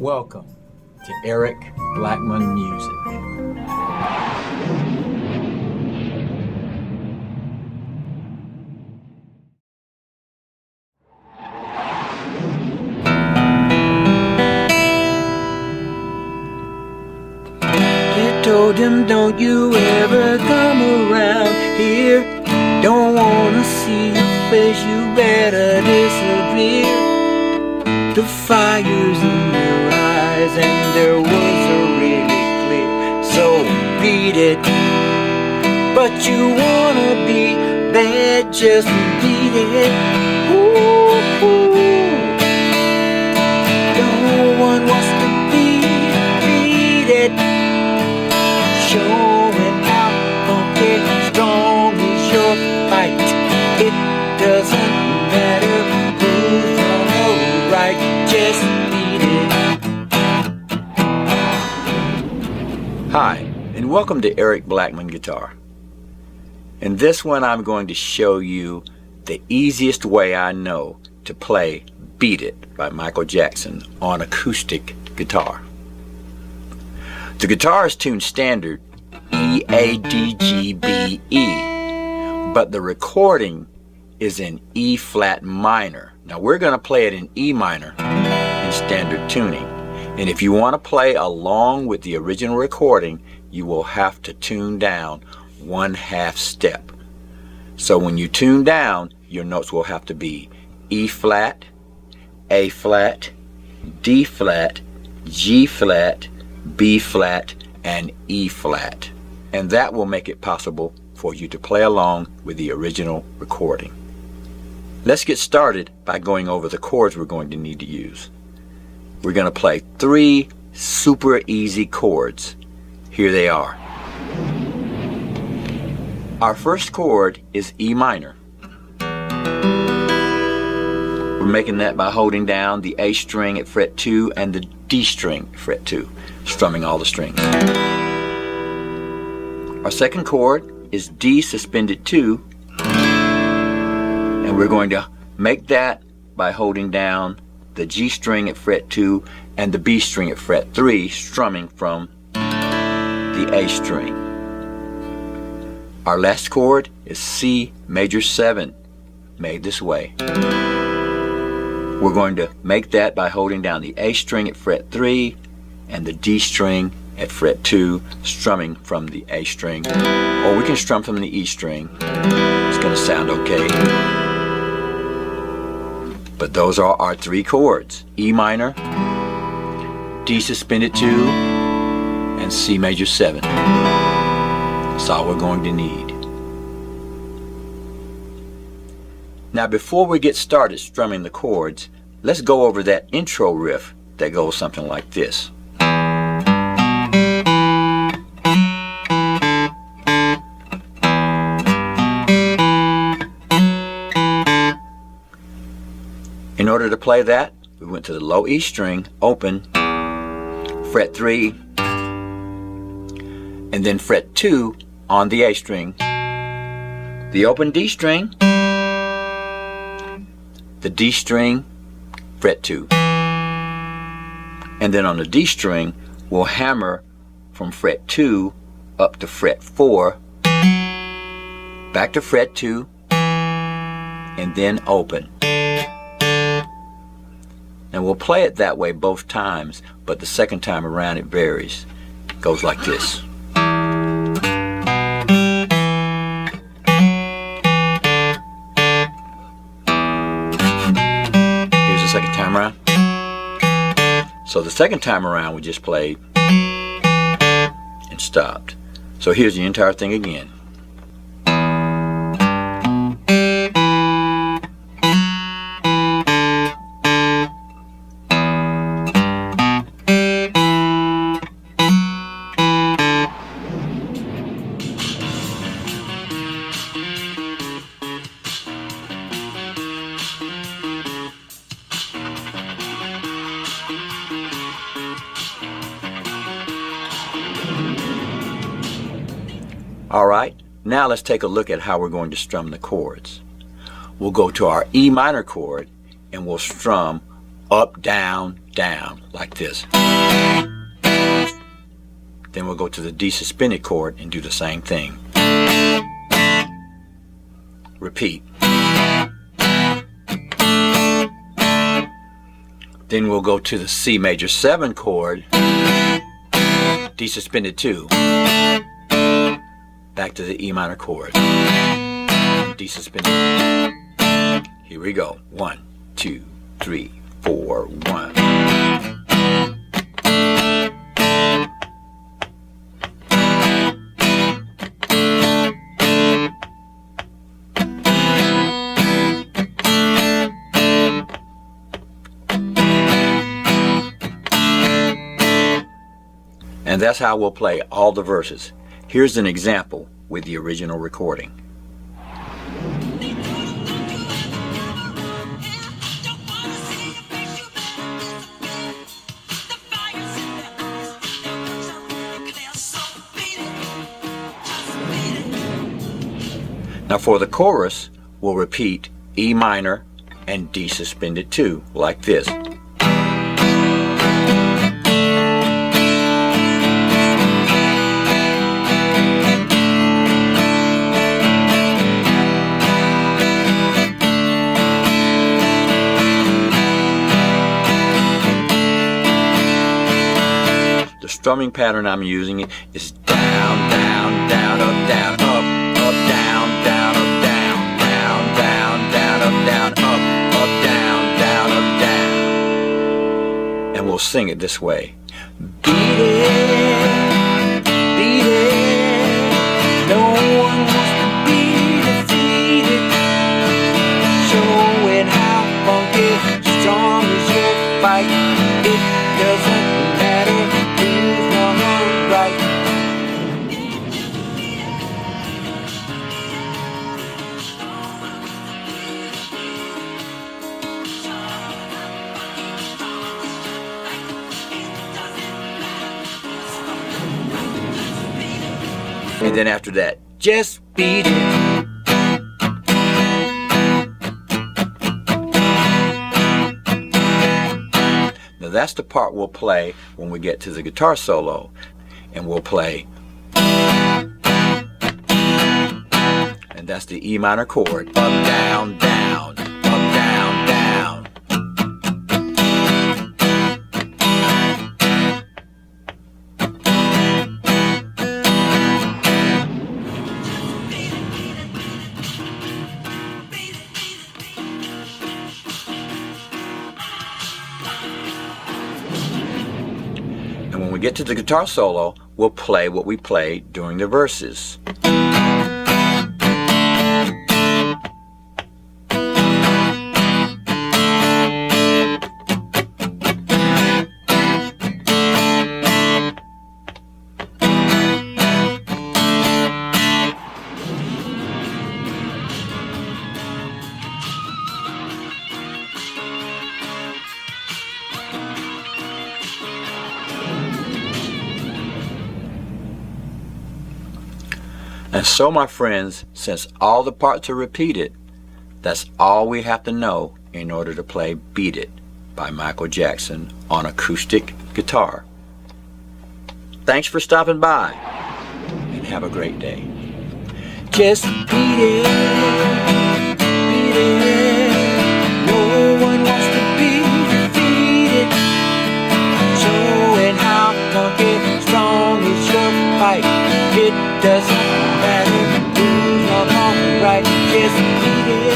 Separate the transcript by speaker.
Speaker 1: Welcome to Eric Blackmon Music.
Speaker 2: You told him, don't you ever come around here. Don't wanna see your face, you better disappear. The fire's in your eyes and their words are really clear. So beat it. But you wanna be bad, just beat it. Ooh, ooh. No one wants to beat it. Show it out, funky, strong is your fight. It doesn't matter who's wrong or right, just beat it.
Speaker 1: Hi, and welcome to Eric BlackmonGuitar. In this one I'm going to show you the easiest way I know to play Beat It by Michael Jackson on acoustic guitar. The guitar is tuned standard E, A, D, G, B, E, but the recording is in E flat minor. Now we're going to play it in E minor in standard tuning, and if you want to play along with the original recording, you will have to tune down 1/2 step. So when you tune down, your notes will have to be E flat, A flat, D flat, G flat, B flat, and E flat. And that will make it possible for you to play along with the original recording. Let's get started by going over the chords we're going to need to use. We're going to play 3 super easy chords. Here they are. Our first chord is E minor. We're making that by holding down the A string at fret 2 and the D string at fret 2, strumming all the strings. Our second chord is D suspended 2, and we're going to make that by holding down the G string at fret 2 and the B string at fret 3, strumming from the A string. Our last chord is C major 7, made this way. We're going to make that by holding down the A string at fret 3 and the D string at fret 2, strumming from the A string, or we can strum from the E string. It's going to sound okay. But those are our 3 chords: E minor, D suspended 2, and C major 7. That's all we're going to need. Now before we get started strumming the chords, let's go over that intro riff that goes something like this. In order to play that, we went to the low E string, open, fret 3, and then fret 2 on the A string, the open D string, the D string, fret 2, and then on the D string we'll hammer from fret 2 up to fret 4, back to fret 2, and then open. And we'll play it that way both times, but the second time around it varies. It goes like this. Here's the second time around. So the second time around we just played and stopped. So here's the entire thing again. Alright, now let's take a look at how we're going to strum the chords. We'll go to our E minor chord and we'll strum up, down, down, like this. Then we'll go to the D suspended chord and do the same thing. Repeat. Then we'll go to the C major 7 chord, D suspended 2, back to the E minor chord, D suspended. Here we go. 1, 2, 3, 4, 1. And that's how we'll play all the verses. Here's an example with the original recording. Now for the chorus, we'll repeat E minor and D suspended 2, like this. The strumming pattern I'm using is down, down, down, up, down, up, up, down, down, up, down, down, down, down, up, down, up, down, down, up, down. And we'll sing it this way. Beat it, beat it. No one wants to be defeated. Showing how funky, strong is your fight. It doesn't matter. And then after that, just beat it. Now that's the part we'll play when we get to the guitar solo. And we'll play. And that's the E minor chord. Up, down, down, up, down, down. And when we get to the guitar solo, we'll play what we played during the verses. And so, my friends, since all the parts are repeated, that's all we have to know in order to play Beat It by Michael Jackson on acoustic guitar. Thanks for stopping by, and have a great day. Just beat it, beat it. No one wants to be defeated. Showing how funky, strong is your fight. It doesn't matter who's not right, just beat it.